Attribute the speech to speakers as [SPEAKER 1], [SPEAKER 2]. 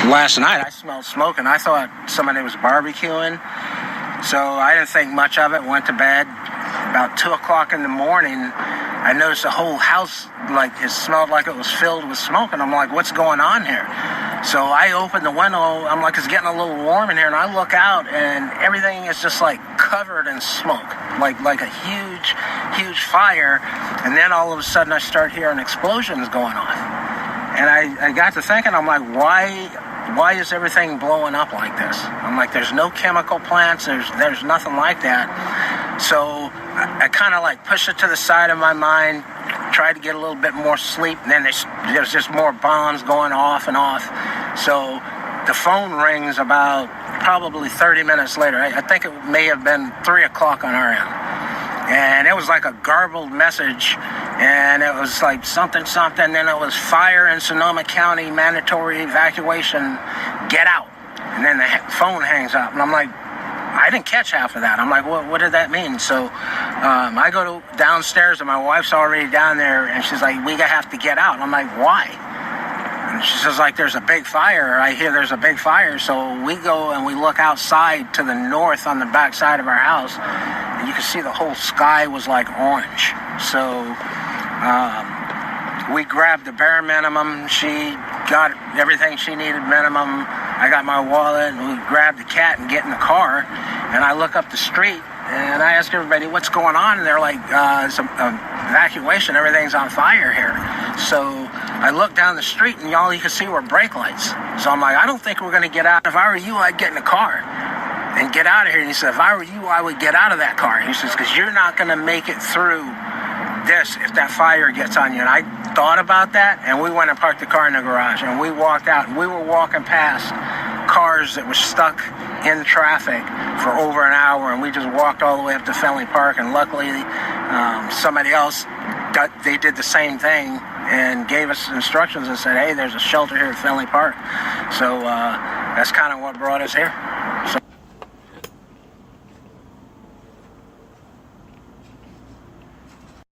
[SPEAKER 1] last night I smelled smoke and I thought somebody was barbecuing. So I didn't think much of it, went to bed. About 2 o'clock in the morning, I noticed the whole house, like, it smelled like it was filled with smoke. And I'm like, what's going on here? So I opened the window. I'm like, it's getting a little warm in here. And I look out, and everything is just, like, covered in smoke. Like a huge fire. And then all of a sudden, I start hearing explosions going on. And I got to thinking, I'm like, why is everything blowing up like this? I'm like, there's no chemical plants. There's nothing like that. So I kind of like pushed it to the side of my mind, tried to get a little bit more sleep, and then there's just more bombs going off and off. So the phone rings about probably 30 minutes later. I think it may have been 3 o'clock on our end. And it was like a garbled message, and it was like something, then it was fire in Sonoma County, mandatory evacuation, get out. And then the phone hangs up, and I'm like, I didn't catch half of that. I'm like, what did that mean? So I go downstairs, and my wife's already down there, and she's like, we have to get out. And I'm like, why? And she says, like, there's a big fire. I hear there's a big fire. So we go and we look outside to the north on the back side of our house, and you can see the whole sky was like orange. So we grabbed the bare minimum. She got everything she needed minimum. I got my wallet, and we grabbed the cat and get in the car. And I look up the street, and I ask everybody, what's going on? And they're like, it's an evacuation. Everything's on fire here. So I look down the street, and all you can see were brake lights. So I'm like, I don't think we're going to get out. If I were you, I'd get in the car and get out of here. And he said, if I were you, I would get out of that car. He says, because you're not going to make it through this if that fire gets on you. And I thought about that, and we went and parked the car in the garage, and we walked out, and we were walking past cars that were stuck in traffic for over an hour, and we just walked all the way up to Fenley Park, and luckily somebody else they did the same thing and gave us instructions and said, hey, there's a shelter here at Fenley Park. So that's kind of what brought us here.